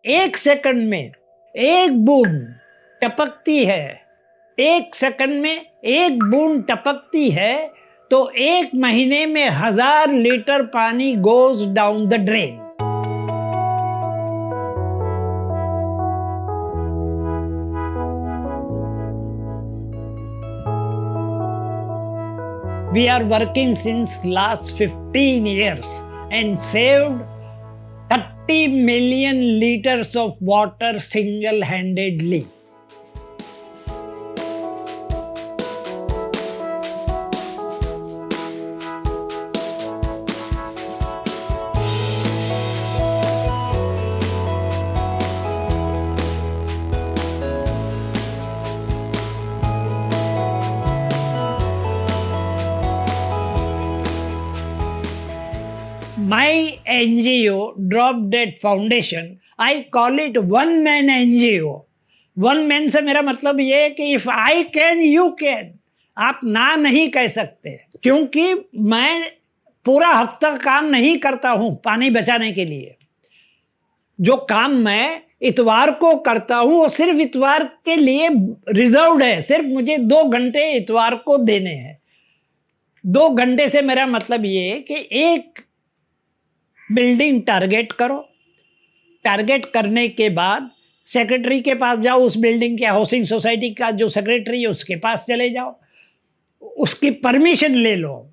एक सेकंड में एक बूंद टपकती है, एक सेकंड में एक बूंद टपकती है तो एक महीने में 1000 लीटर पानी goes down the drain. We are working since last 15 years and saved 30 million liters of water single-handedly. My NGO, Drop Dead Foundation, I call it one man NGO. One man से मेरा मतलब ये है कि if I can, you can. आप ना नहीं कह सकते, क्योंकि मैं पूरा हफ्ता काम नहीं करता हूँ पानी बचाने के लिए। जो काम मैं इतवार को करता हूँ वो सिर्फ इतवार के लिए रिजर्व्ड है, सिर्फ मुझे 2 घंटे इतवार को देने हैं। 2 घंटे से मेरा मतलब ये है कि एक बिल्डिंग टारगेट करो, टारगेट करने के बाद सेक्रेटरी के पास जाओ, उस बिल्डिंग के हाउसिंग सोसाइटी का जो सेक्रेटरी है उसके पास चले जाओ, उसकी परमिशन ले लो।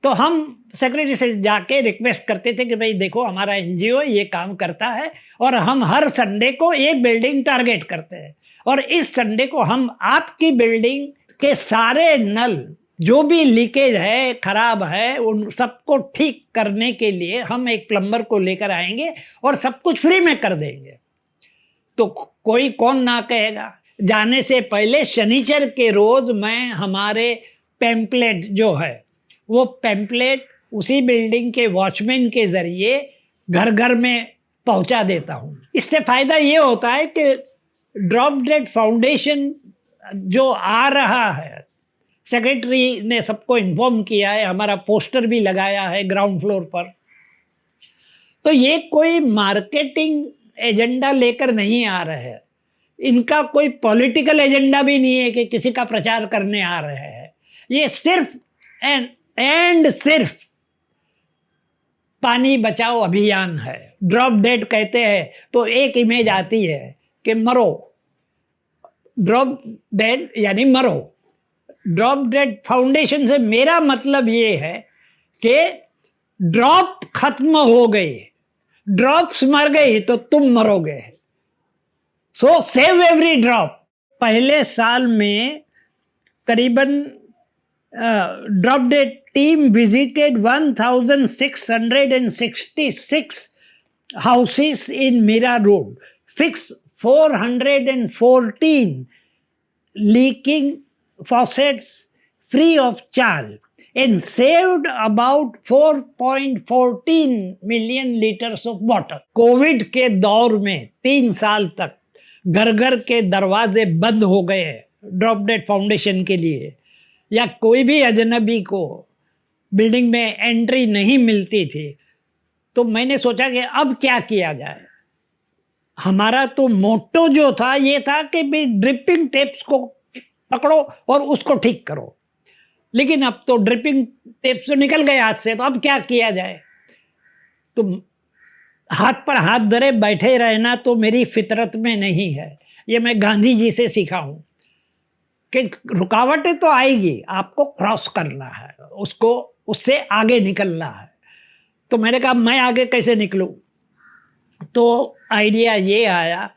तो हम सेक्रेटरी से जाके रिक्वेस्ट करते थे कि भाई देखो हमारा एनजीओ ये काम करता है और हम हर संडे को एक बिल्डिंग टारगेट करते हैं और इस संडे को हम आपकी बिल्डिंग के सारे नल जो भी लीकेज है, खराब है, उन सबको ठीक करने के लिए हम एक प्लम्बर को लेकर आएंगे और सब कुछ फ्री में कर देंगे। तो कोई कौन ना कहेगा। जाने से पहले शनिचर के रोज मैं हमारे पैम्पलेट जो है वो पैम्पलेट उसी बिल्डिंग के वॉचमैन के जरिए घर घर में पहुंचा देता हूं। इससे फायदा ये होता है कि ड्रॉप डेड फाउंडेशन जो आ रहा है, सेक्रेटरी ने सबको इन्फॉर्म किया है, हमारा पोस्टर भी लगाया है ग्राउंड फ्लोर पर। तो ये कोई मार्केटिंग एजेंडा लेकर नहीं आ रहे हैं, इनका कोई पॉलिटिकल एजेंडा भी नहीं है कि किसी का प्रचार करने आ रहे हैं। ये सिर्फ एंड सिर्फ पानी बचाओ अभियान है। ड्रॉप डेड कहते हैं तो एक इमेज आती है कि मरो, ड्रॉप डेड यानी मरो। ड्रॉप डेड फाउंडेशन से मेरा मतलब ये है कि ड्रॉप खत्म हो गई, ड्रॉप्स मर गई तो तुम मरोगे। So save every drop. पहले साल में करीबन drop dead team visited 1666 houses in Mira road, fix 414 leaking faucets free of charge and saved about 4.14 million liters of water. Covid के दौर में 3 साल तक घर घर के दरवाजे बंद हो गए ड्रॉप डेड फाउंडेशन के लिए, या कोई भी अजनबी को बिल्डिंग में एंट्री नहीं मिलती थी। तो मैंने सोचा कि अब क्या किया जाए। हमारा तो मोटो जो था ये था कि भी ड्रिपिंग टेप्स को पकड़ो और उसको ठीक करो, लेकिन अब तो ड्रिपिंग टेप्स तो निकल गए हाथ से, तो अब क्या किया जाए। तो हाथ पर हाथ धरे बैठे रहना तो मेरी फितरत में नहीं है, ये मैं गांधी जी से सीखा हूं कि रुकावटें तो आएगी, आपको क्रॉस करना है, उसको उससे आगे निकलना है। तो मैंने कहा मैं आगे कैसे निकलूं। तो आइडिया ये आया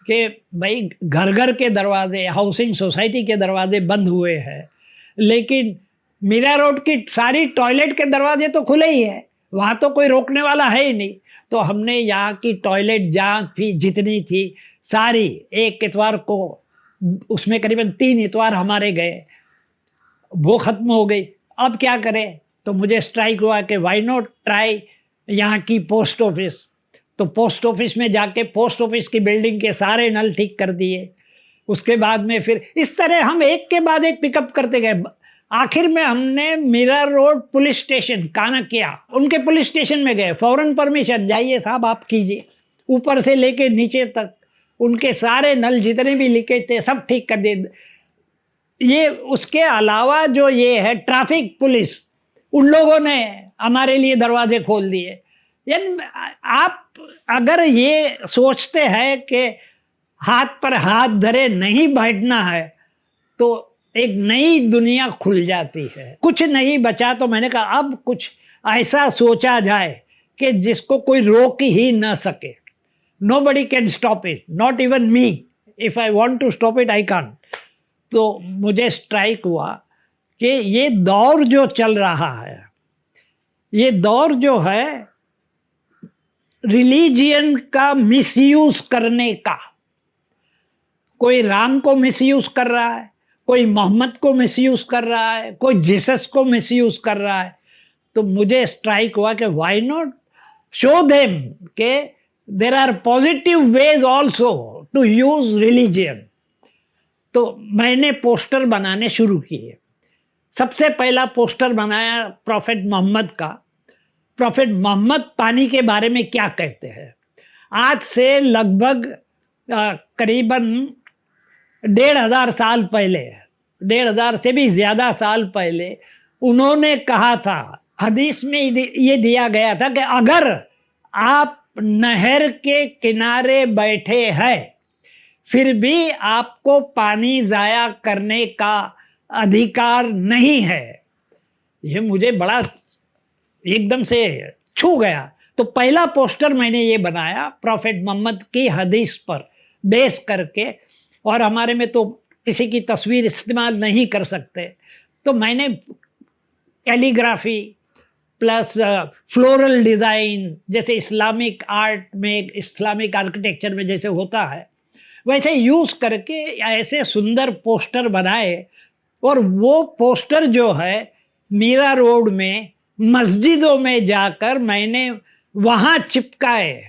कि भाई घर घर के दरवाजे, हाउसिंग सोसाइटी के दरवाजे बंद हुए हैं, लेकिन मीरा रोड की सारी टॉयलेट के दरवाजे तो खुले ही है, वहाँ तो कोई रोकने वाला है ही नहीं। तो हमने यहाँ की टॉयलेट जहाँ भी जितनी थी सारी एक इतवार को, उसमें करीबन 3 इतवार हमारे गए, वो ख़त्म हो गई। अब क्या करें, तो मुझे स्ट्राइक हुआ कि वाई नॉट ट्राई यहाँ की पोस्ट ऑफिस। तो पोस्ट ऑफिस में जाके पोस्ट ऑफिस की बिल्डिंग के सारे नल ठीक कर दिए। उसके बाद में फिर इस तरह हम एक के बाद एक पिकअप करते गए। आखिर में हमने मीरा रोड पुलिस स्टेशन काना किया, उनके पुलिस स्टेशन में गए, फौरन परमिशन, जाइए साहब आप कीजिए। ऊपर से लेके नीचे तक उनके सारे नल जितने भी लीकेज थे सब ठीक कर दिए। ये उसके अलावा जो ये है ट्रैफिक पुलिस, उन लोगों ने हमारे लिए दरवाजे खोल दिए। यानी आप अगर ये सोचते हैं कि हाथ पर हाथ धरे नहीं बैठना है तो एक नई दुनिया खुल जाती है। कुछ नहीं बचा तो मैंने कहा अब कुछ ऐसा सोचा जाए कि जिसको कोई रोक ही ना सके। Nobody can stop it, not even me. If I want to stop it, I can't. तो मुझे स्ट्राइक हुआ कि ये दौर जो चल रहा है, ये दौर जो है रिलीजियन का मिसयूज करने का, कोई राम को मिसयूज कर रहा है, कोई मोहम्मद को मिसयूज कर रहा है, कोई जीसस को मिसयूज कर रहा है। तो मुझे स्ट्राइक हुआ कि व्हाई नॉट शो देम के there are positive ways also to use religion. तो मैंने पोस्टर बनाने शुरू किए। सबसे पहला पोस्टर बनाया प्रॉफेट मोहम्मद का। प्रॉफेट मोहम्मद पानी के बारे में क्या कहते हैं। आज से लगभग करीबन 1500 साल पहले, 1500 से भी ज़्यादा साल पहले उन्होंने कहा था, हदीस में ये दिया गया था कि अगर आप नहर के किनारे बैठे हैं फिर भी आपको पानी ज़ाया करने का अधिकार नहीं है। ये मुझे बड़ा एकदम से छू गया। तो पहला पोस्टर मैंने ये बनाया प्रॉफेट मोहम्मद की हदीस पर बेस करके, और हमारे में तो किसी की तस्वीर इस्तेमाल नहीं कर सकते, तो मैंने कैलीग्राफी प्लस फ्लोरल डिज़ाइन, जैसे इस्लामिक आर्ट में, इस्लामिक आर्किटेक्चर में जैसे होता है वैसे यूज़ करके ऐसे सुंदर पोस्टर बनाए। और वो पोस्टर जो है मीरा रोड में मस्जिदों में जाकर मैंने वहाँ चिपकाए,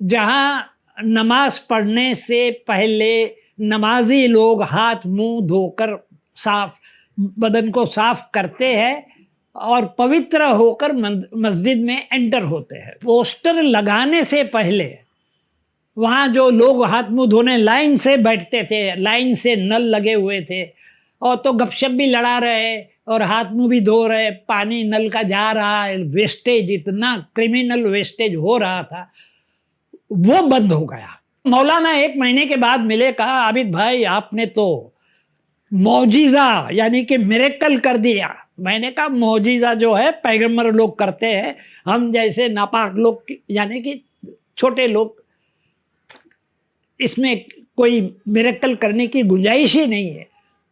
जहाँ नमाज पढ़ने से पहले नमाजी लोग हाथ मुंह धोकर साफ बदन को साफ करते हैं और पवित्र होकर मस्जिद में एंटर होते हैं। पोस्टर लगाने से पहले वहाँ जो लोग हाथ मुंह धोने लाइन से बैठते थे, लाइन से नल लगे हुए थे, और तो गपशप भी लड़ा रहे और हाथ मुंह भी धो रहे, पानी नल का जा रहा है, वेस्टेज, इतना क्रिमिनल वेस्टेज हो रहा था, वो बंद हो गया। मौलाना 1 महीने के बाद मिले, कहा आबिद भाई आपने तो मौजिज़ा यानी कि मिरेकल कर दिया। मैंने कहा मौजिज़ा जो है पैगंबर लोग करते हैं, हम जैसे नापाक लोग यानी कि छोटे लोग, इसमें कोई मिरेकल करने की गुंजाइश ही नहीं है।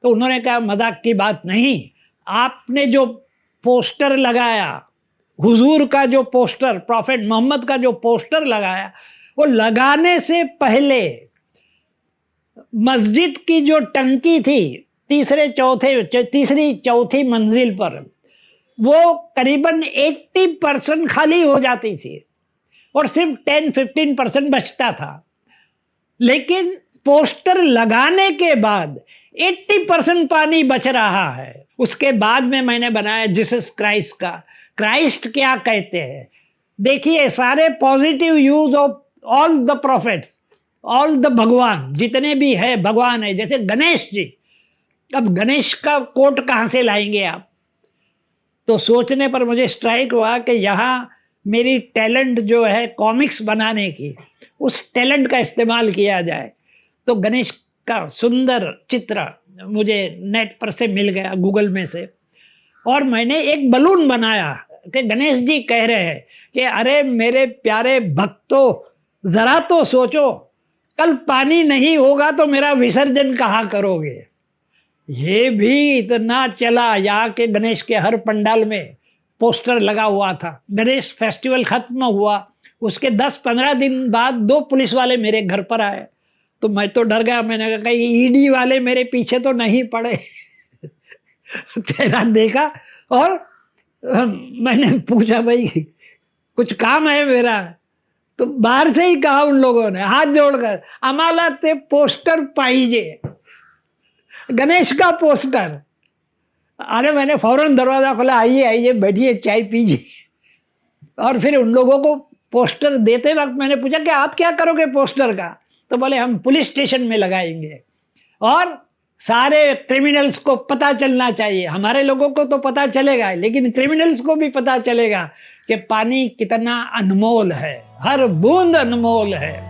तो उन्होंने कहा मजाक की बात नहीं, आपने जो पोस्टर लगाया, हुजूर का जो पोस्टर, प्रॉफेट मोहम्मद का जो पोस्टर लगाया, वो लगाने से पहले मस्जिद की जो टंकी थी तीसरी चौथी मंजिल पर, वो करीबन 80% खाली हो जाती थी और सिर्फ 10-15% बचता था। लेकिन पोस्टर लगाने के बाद 80% पानी बच रहा है। उसके बाद में मैंने बनाया जीसस क्राइस्ट का। क्राइस्ट क्या कहते हैं देखिए, सारे positive use of all the profits, all the भगवान जितने भी है भगवान है, जैसे गणेश जी। अब गणेश का कोट कहाँ से लाएंगे आप? तो सोचने पर मुझे स्ट्राइक हुआ कि यहाँ मेरी टैलेंट जो है कॉमिक्स बनाने की, उस टैलेंट का इस्तेमाल किया जाए। तो गणेश का सुंदर चित्र मुझे नेट पर से मिल गया, गूगल में से, और मैंने एक बलून बनाया कि गणेश जी कह रहे हैं कि अरे मेरे प्यारे भक्तों, ज़रा तो सोचो, कल पानी नहीं होगा तो मेरा विसर्जन कहाँ करोगे। ये भी इतना चला, यहाँ के गणेश के हर पंडाल में पोस्टर लगा हुआ था। गणेश फेस्टिवल खत्म हुआ, उसके 10-15 दिन बाद 2 पुलिस वाले मेरे घर पर आए। तो मैं तो डर गया, मैंने कहा कहीं ईडी वाले मेरे पीछे तो नहीं पड़े। चेहरा देखा और मैंने पूछा भाई कुछ काम है मेरा? तो बाहर से ही कहा उन लोगों ने हाथ जोड़कर, आम्हाला ते पोस्टर पाहिजे, गणेश का पोस्टर। अरे मैंने फौरन दरवाज़ा खोला, आइए आइए बैठिए, चाय पीजिए। और फिर उन लोगों को पोस्टर देते वक्त मैंने पूछा कि आप क्या करोगे पोस्टर का, तो बोले हम पुलिस स्टेशन में लगाएंगे और सारे क्रिमिनल्स को पता चलना चाहिए। हमारे लोगों को तो पता चलेगा, लेकिन क्रिमिनल्स को भी पता चलेगा कि पानी कितना अनमोल है, हर बूंद अनमोल है।